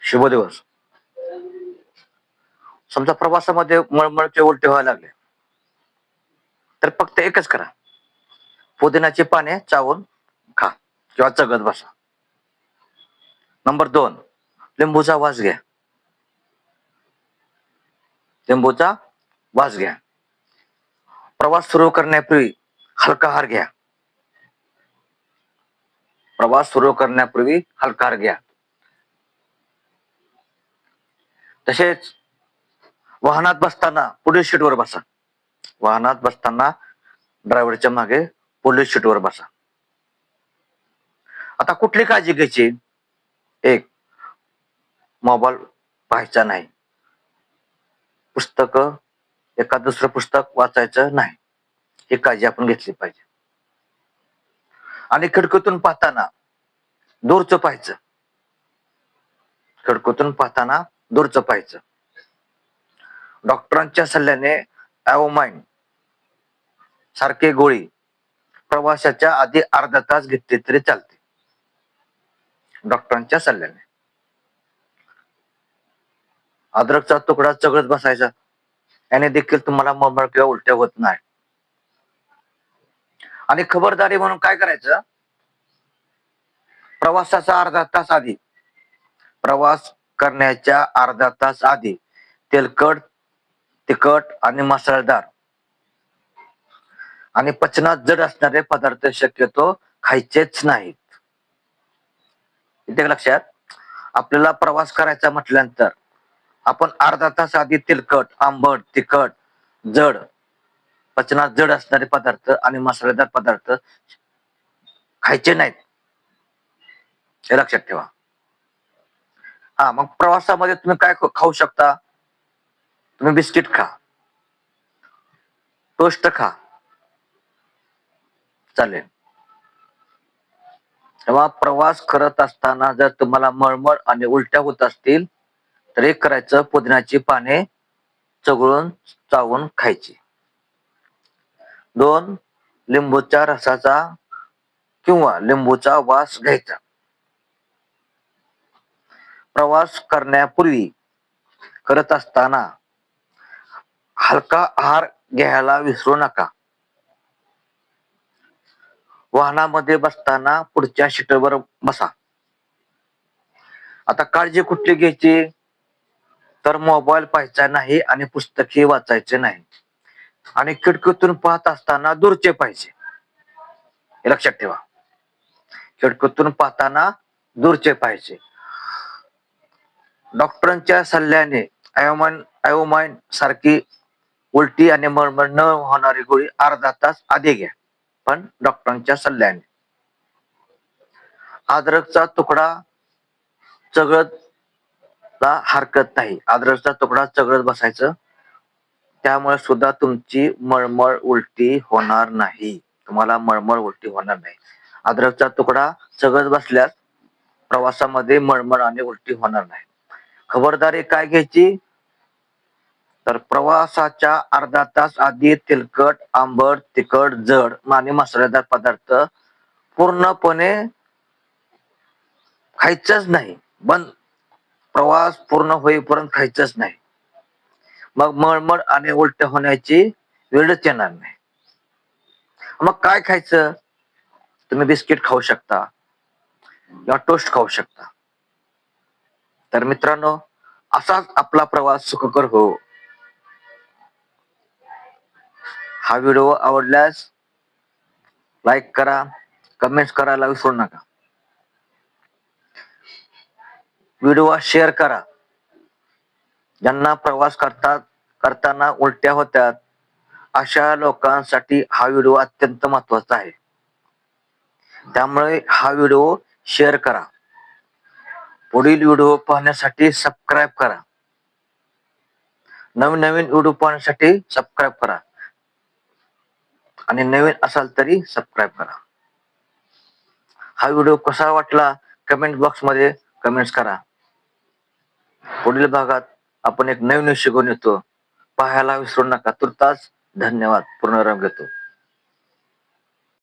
शुभ दिवस. समजा प्रवासामध्ये मळमळचे उलटे व्हायला लागले, तर फक्त एकच करा. पुदिनाची पाने चावून खा किंवा चगत बसा. नंबर 2, लिंबूचा वास घ्या. लिंबूचा वास घ्या. प्रवास सुरू करण्यापूर्वी हलका आहार घ्या. प्रवास सुरू करण्यापूर्वी हलका आहार घ्या. तसेच वाहनात बसताना पुढील सीटवर बसा. वाहनात बसताना ड्रायव्हरच्या मागे पुढील सीटवर बसा. आता कुठली काळजी घ्यायची? एक, मोबाईल पाहायचा नाही. पुस्तक एखाद दुसरं पुस्तक वाचायचं नाही. ही काळजी आपण घेतली पाहिजे. आणि खिडकीतून पाहताना दूरचं पाहायचं. खिडकीतून पाहताना दूरचं पाहायचं. डॉक्टरांच्या सल्ल्याने ॲओमाइन सारखे गोळी प्रवासाच्या आधी अर्धा तास घेतली तरी चालते. डॉक्टरांच्या सल्ल्याने. अद्रकचा तुकडा चगळत बसायचा. याने देखील तुम्हाला मळमळ किंवा उलट्या होत नाही. आणि खबरदारी म्हणून काय करायचं? प्रवासाचा अर्धा तास आधी, प्रवास करण्याच्या अर्धा तास आधी तेलकट, तिखट आणि मसालेदार आणि पचनात जड असणारे पदार्थ शक्यतो खायचेच नाहीत. इथे लक्षात, आपल्याला प्रवास करायचा म्हटल्यानंतर आपण अर्धा तास आधी तेलकट, आंबट, तिखट, जड, पचनात जड असणारे पदार्थ आणि मसालेदार पदार्थ खायचे नाहीत, हे लक्षात ठेवा. मग प्रवासामध्ये तुम्ही काय खाऊ शकता? तुम्ही बिस्किट खा, टोस्ट खा, चालेल. तेव्हा प्रवास करत असताना जर तुम्हाला मळमळ आणि उलट्या होत असतील तर एक करायचं, पुदिनाची पाने चघळून चावून खायची. 2, लिंबूच्या रसाचा किंवा लिंबूचा वास घ्यायचा. प्रवास करण्यापूर्वी करत असताना हलका आहार घ्यायला विसरू नका. वाहनामध्ये बसताना पुढच्या सीटवर बसा. आता काळजी कुठली घ्यायची? तर मोबाईल पाहायचा नाही आणि पुस्तके वाचायचे नाही. आणि खिडकीतून पाहत असताना दूरचे पाहिजे, हे लक्षात ठेवा. खिडकीतून पाहताना दूरचे पाहिजे. डॉक्टरांच्या सल्ल्याने ॲओमाइन सारखी उलटी आणि मळमळ न होणारी गोळी अर्धा तास आधी घ्या, पण डॉक्टरांच्या सल्ल्याने. अद्रकचा तुकडा चघळत हरकत नाही. अद्रकचा तुकडा चघळत बसायचं. त्यामुळे सुद्धा तुमची मळमळ उलटी होणार नाही. तुम्हाला मळमळ उलटी होणार नाही. अद्रकचा तुकडा चघळत बसल्यास प्रवासामध्ये मळमळ आणि उलटी होणार नाही. खबरदारी काय घ्यायची? तर प्रवासाच्या अर्धा तास आधी तेलकट, आंबट, तिखट, जड आणि मसालेदार पदार्थ पूर्णपणे खायचंच नाही. प्रवास पूर्ण होईपर्यंत खायचंच नाही. मग मळमळ आणि उलट्या होण्याची वेळच येणार नाही. मग काय खायचं? तुम्ही बिस्किट खाऊ शकता किंवा टोस्ट खाऊ शकता. तर मित्रांनो, असाच आपला प्रवास सुखकर हो. हा व्हिडिओ आवडल्यास लाईक करा, कमेंट्स करायला विसरू नका. व्हिडिओ शेअर करा. ज्यांना प्रवास करताना उलट्या होत्यात अशा लोकांसाठी हा व्हिडिओ अत्यंत महत्वाचा आहे. त्यामुळे हा व्हिडिओ शेअर करा. पुढील व्हिडिओ पाहण्यासाठी सबस्क्राईब करा. नवीन व्हिडिओ पाहण्यासाठी सबस्क्राईब करा. आणि नवीन असाल तरी सबस्क्राईब करा. हा व्हिडिओ कसा वाटला कमेंट बॉक्स मध्ये कमेंट्स करा. पुढील भागात आपण एक नवीन विषय घेऊन येतो. पाहायला विसरू नका. तुर्तास धन्यवाद. पूर्णविराम घेतो.